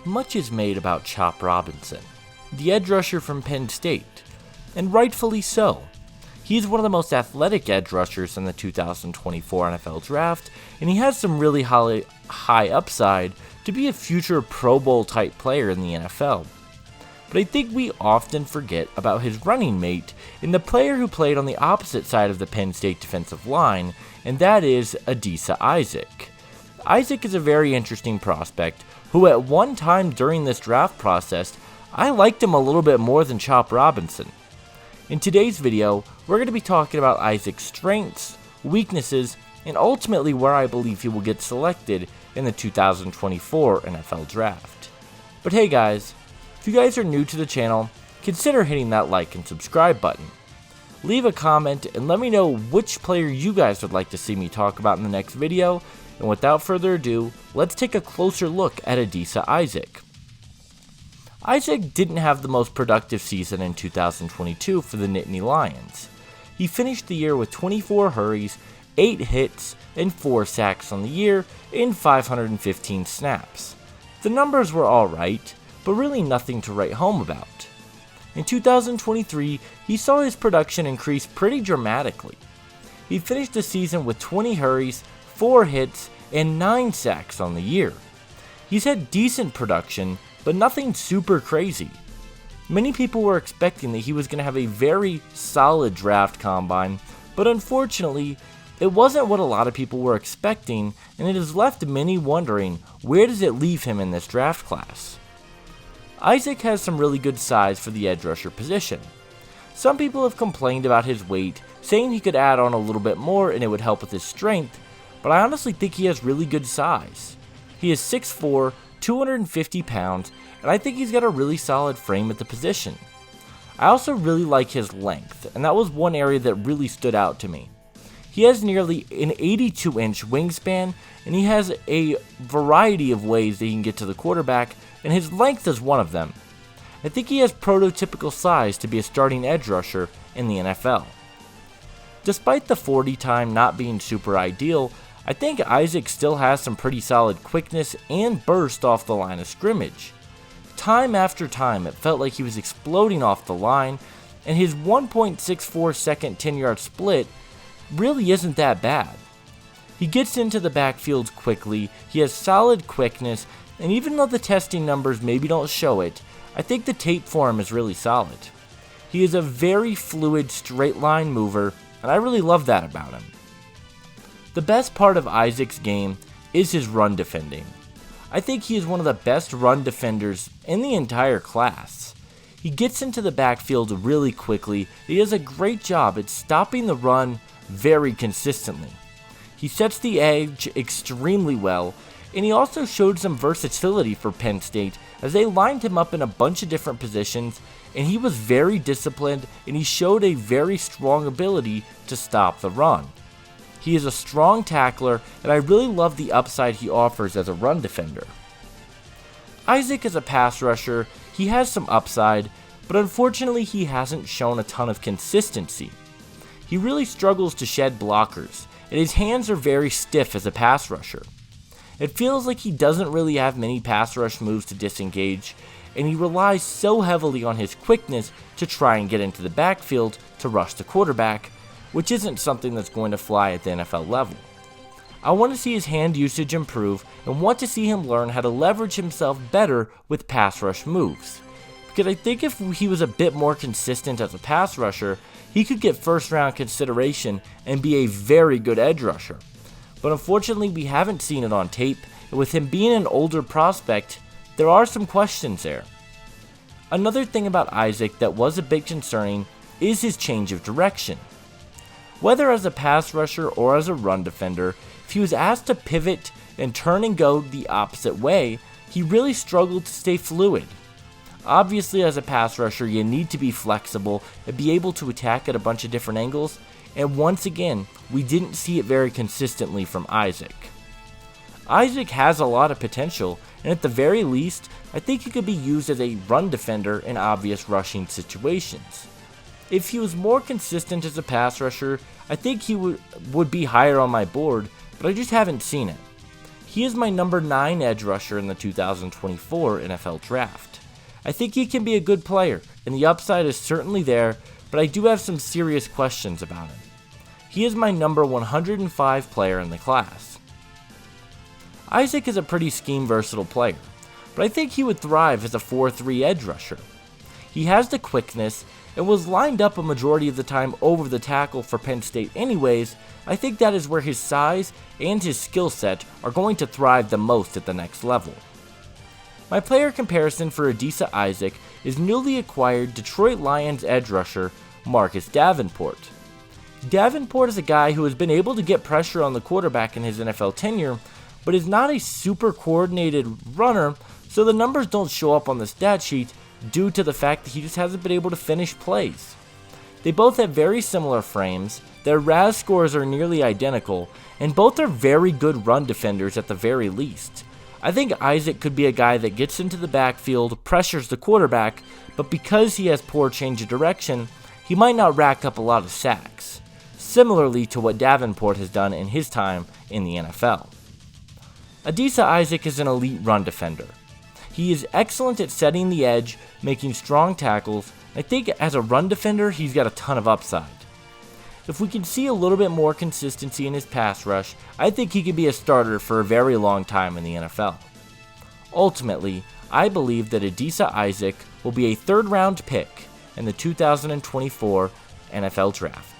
much is made about Choprobinson, the edge rusher from Penn State, and rightfully so. He's one of the most athletic edge rushers in the 2024 NFL Draft, and he has some really high upside to be a future Pro Bowl type player in the NFL. But I think we often forget about his running mate in the player who played on the opposite side of the Penn State defensive line, and that is Adisaisaac. Isaac is a very interesting prospect who at one time during this draft process, I liked him a little bit more than Choprobinson. In today's video, we're going to be talking about Isaac's strengths, weaknesses, and ultimately where I believe he will get selected in the 2024 NFL Draft. But hey guys, if you guys are new to the channel, consider hitting that like and subscribe button. Leave a comment and let me know which player you guys would like to see me talk about in the next video, and without further ado, let's take a closer look at Adisaisaac. Isaac didn't have the most productive season in 2022 for the Nittanylions. He finished the year with 24 hurries, 8 hits, and 4 sacks on the year in 515 snaps. The numbers were alright, but really nothing to write home about. In 2023, he saw his production increase pretty dramatically. He finished the season with 20 hurries, 4 hits, and 9 sacks on the year. He's had decent production, but nothing super crazy. Many people were expecting that he was going to have a very solid draft combine, but unfortunately, it wasn't what a lot of people were expecting, and it has left many wondering where does it leave him in this draft class. Isaac has some really good size for the edge rusher position. Some people have complained about his weight, saying he could add on a little bit more and it would help with his strength, but I honestly think he has really good size. He is 6'4", 250 pounds, and I think he's got a really solid frame at the position. I also really like his length, and that was one area that really stood out to me. He has nearly an 82-inch wingspan, and he has a variety of ways that he can get to the quarterback, and his length is one of them. I think he has prototypical size to be a starting edge rusher in the NFL. Despite the 40 time not being super ideal, I think Isaac still has some pretty solid quickness and burst off the line of scrimmage. Time after time, it felt like he was exploding off the line, and his 1.64 second 10-yard split really isn't that bad. He gets into the backfield quickly, he has solid quickness, and even though the testing numbers maybe don't show it, I think the tape for him is really solid. He is a very fluid straight line mover, and I really love that about him. The best part of Isaac's game is his run defending. I think he is one of the best run defenders in the entire class. He gets into the backfield really quickly, he does a great job at stopping the run very consistently. He sets the edge extremely well, and he also showed some versatility for Penn State as they lined him up in a bunch of different positions, and he was very disciplined and he showed a very strong ability to stop the run. He is a strong tackler, and I really love the upside he offers as a run defender. Isaac is a pass rusher, he has some upside, but unfortunately he hasn't shown a ton of consistency. He really struggles to shed blockers, and his hands are very stiff as a pass rusher. It feels like he doesn't really have many pass rush moves to disengage, and he relies so heavily on his quickness to try and get into the backfield to rush the quarterback, which isn't something that's going to fly at the NFL level. I want to see his hand usage improve and want to see him learn how to leverage himself better with pass rush moves, because I think if he was a bit more consistent as a pass rusher, he could get first round consideration and be a very good edge rusher. But unfortunately we haven't seen it on tape, and with him being an older prospect, there are some questions there. Another thing about Isaac that was a bit concerning is his change of direction. Whether as a pass rusher or as a run defender, if he was asked to pivot and turn and go the opposite way, he really struggled to stay fluid. Obviously as a pass rusher you need to be flexible and be able to attack at a bunch of different angles, and once again, we didn't see it very consistently from Isaac. Isaac has a lot of potential, and at the very least, I think he could be used as a run defender in obvious rushing situations. If he was more consistent as a pass rusher, I think he would be higher on my board, but I just haven't seen it. He is my number 9 edge rusher in the 2024 NFL Draft. I think he can be a good player, and the upside is certainly there, but I do have some serious questions about him. He is my number 105 player in the class. Isaac is a pretty scheme versatile player, but I think he would thrive as a 4-3 edge rusher. He has the quickness and was lined up a majority of the time over the tackle for Penn State anyways. I think that is where his size and his skill set are going to thrive the most at the next level. My player comparison for Adisa Isaac is newly acquired Detroit Lions edge rusher Marcus Davenport. Davenport is a guy who has been able to get pressure on the quarterback in his NFL tenure, but is not a super coordinated runner, so the numbers don't show up on the stat sheet due to the fact that he just hasn't been able to finish plays. They both have very similar frames, their RAS scores are nearly identical, and both are very good run defenders at the very least. I think Isaac could be a guy that gets into the backfield, pressures the quarterback, but because he has poor change of direction, he might not rack up a lot of sacks, similarly to what Davenport has done in his time in the NFL. Adisa Isaac is an elite run defender. He is excellent at setting the edge, making strong tackles. I think as a run defender, he's got a ton of upside. If we can see a little bit more consistency in his pass rush, I think he could be a starter for a very long time in the NFL. Ultimately, I believe that Adisa Isaac will be a 3rd round pick in the 2024 NFL Draft.